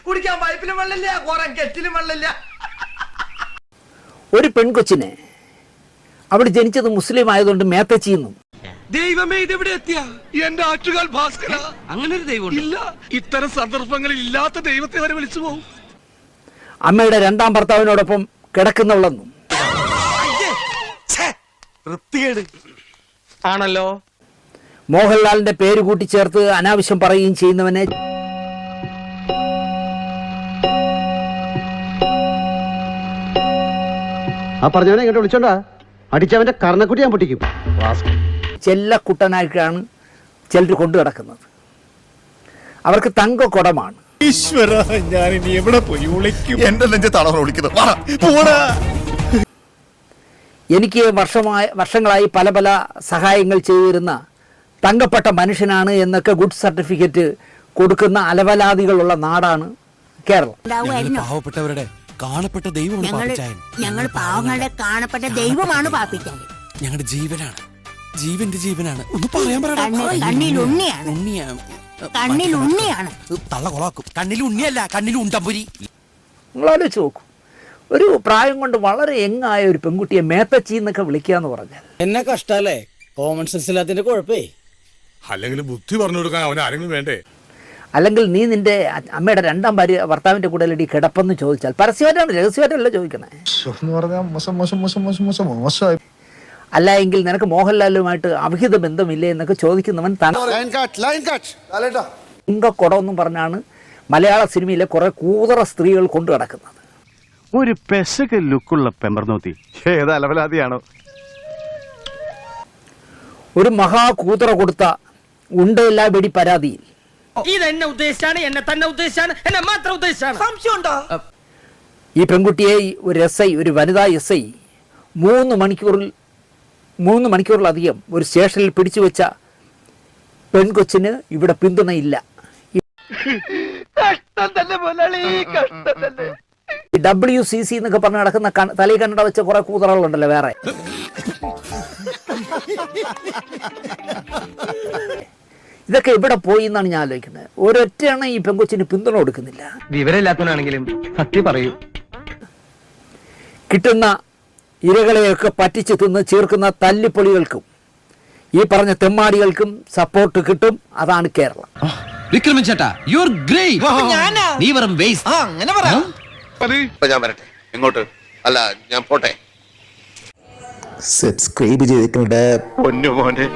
കുടിക്കാൻ പൈപ്പിലും വെള്ളമില്ല, കുറെ കെറ്റിലും വെള്ളമില്ല. ഒരു പെൺകൊച്ചിനെ അവിടെ ജനിച്ചത് മുസ്ലിം ആയതുകൊണ്ട് മേത്തച്ചിന്നും. ദൈവമേ, ഇതെവിടെ എത്തിയ എന്റെ ആറ്റുകാൽ ഭാസ്കര. അങ്ങനെ ഒരു ദൈവം ഇല്ല. ഇത്തരം സന്ദർഭങ്ങളിൽ ഇല്ലാത്ത ദൈവത്തെ വരെ വിളിച്ചു പോകും. അമ്മയുടെ രണ്ടാം ഭർത്താവിനോടൊപ്പം കിടക്കുന്നവളെന്നും. ആണല്ലോ. മോഹൻലാലിന്റെ പേര് കൂട്ടിച്ചേർത്ത് അനാവശ്യം പറയുകയും ചെയ്യുന്നവനെ ആ പറഞ്ഞവനെ ഇങ്ങോട്ട് വിളിച്ചോണ്ടാ അടിച്ചവന്റെ കർണക്കുട്ടി ഞാൻ പൊട്ടിക്കും. ചെല്ലക്കുട്ടനായിട്ടാണ് ചിലർ കൊണ്ടു കിടക്കുന്നത്. അവർക്ക് തങ്കക്കുടമാണ്. ഈശ്വര, ഞാൻ ഇനി എവിടെ പോയി വിളിക്കും? എന്റെ നെഞ്ചത്താണ് വിളിക്കുന്നത്. എനിക്ക് വർഷങ്ങളായി പല പല സഹായങ്ങൾ ചെയ്തിരുന്ന തങ്കപ്പെട്ട മനുഷ്യനാണ് എന്നൊക്കെ ഗുഡ് സർട്ടിഫിക്കറ്റ് കൊടുക്കുന്ന അലവലാദികളുള്ള നാടാണ് കേരളം. പാവപ്പെട്ടവരുടെ കാണപ്പെട്ട ദൈവമാണ്. ഞങ്ങൾ പാവങ്ങളുടെ കാണപ്പെട്ട ദൈവമാണ് പാപ്പിക്കാൻ. ഞങ്ങളുടെ ജീവനാണ്, ജീവന്റെ ജീവനാണ്. ഒന്ന് പറയാൻ കണ്ണിലുണ്ണിയാണ്. തള്ള കൊളാക്കും. കണ്ണിൽ ഉണ്ണിയല്ല, കണ്ണിൽ ഉണ്ടമ്പുരി. നിങ്ങളാലോചിച്ച് നോക്കൂ, ഒരു പ്രായം കൊണ്ട് വളരെ യങ്ങായ ഒരു പെൺകുട്ടിയെ മേത്തച്ചി എന്നൊക്കെ വിളിക്കാന്ന് പറഞ്ഞാൽ എന്നെ കഷ്ടല്ലേ? Common sense ഇല്ലാത്തതിന്റെ കുഴപ്പേ. അല്ലെങ്കിൽ ബുദ്ധി പറഞ്ഞു കൊടുക്കാൻ അവൻ ആരെങ്കിലും വേണ്ടേ? അല്ലെങ്കിൽ നീ നിന്റെ അമ്മയുടെ രണ്ടാം ഭർത്താവിന്റെ കൂടെ അല്ലടി കിടപ്പെന്ന് ചോദിച്ചാൽ പരസ്യമായിട്ടാണ്, രഹസ്യമായിട്ടല്ല ചോദിക്കണേ. അല്ല എങ്കിൽ നിനക്ക് മോഹൻലാലുമായിട്ട് അവിഹിത ബന്ധമില്ലേ എന്നൊക്കെ ചോദിക്കുന്നവൻ തങ്കക്കുടമെന്നും പറഞ്ഞാണ് മലയാള സിനിമയിലെ കുറെ കൂതറ സ്ത്രീകൾ കൊണ്ടു കിടക്കുന്നത്. ഒരു പെശക ലുക്കുള്ള പെമ്പർനോത്തി ഏത് അലവലാതിയാണോ? ഒരു മഹാകൂതറ കൊടുത്ത ഉണ്ടയില്ലാ വെടി പരാതിയിൽ ഇതെന്നെ ഉദ്ദേശിച്ചാണ്, എന്നെ തന്നെ ഉദ്ദേശിച്ചാണ്, എന്നെ മാത്രം ഉദ്ദേശിച്ചാണ്. സംശയമുണ്ടോ? ഈ പെൺകുട്ടിയെ ഒരു SI, ഒരു വനിതാ SI 3 മണിക്കൂറിലധികം ഒരു സ്റ്റേഷനിൽ പിടിച്ചു വെച്ച പെൺകൊച്ചിന് ഇവിടെ പിന്തുണയില്ല. WCC എന്നൊക്കെ പറഞ്ഞ് നടക്കുന്ന തലയിൽ കന്നഡ വെച്ച കുറെ കൂതറകളുണ്ടല്ലോ വേറെ. ഇതൊക്കെ ഇവിടെ പോയി എന്നാണ് ഞാൻ ആലോചിക്കുന്നത്. ഒരൊറ്റയാണ് ഈ പെൺകൊച്ചിന് പിന്തുണ കൊടുക്കുന്നില്ല. വിവരമില്ലാത്തവനാണെങ്കിലും സത്യം പറയൂ. കിട്ടുന്ന ഇരകളെയൊക്കെ പറ്റിച്ച് തിന്ന് ചേർക്കുന്ന തല്ലിപ്പൊളികൾക്കും ഈ പറഞ്ഞ തെമ്മാടികൾക്കും സപ്പോർട്ട് കിട്ടും. അതാണ് കേരളം. വിക്രമൻ ചേട്ടാ, യു ആർ ഗ്രേറ്റ്. നീ വെറും വേസ്റ്റ്. അങ്ങനെ പറയാം. ഞാൻ വരട്ടെ. എങ്ങോട്ട്? അല്ല, ഞാൻ പോട്ടെ. സബ്സ്ക്രൈബ് ചെയ്തിട്ടുണ്ട് പൊന്നു മോനെ.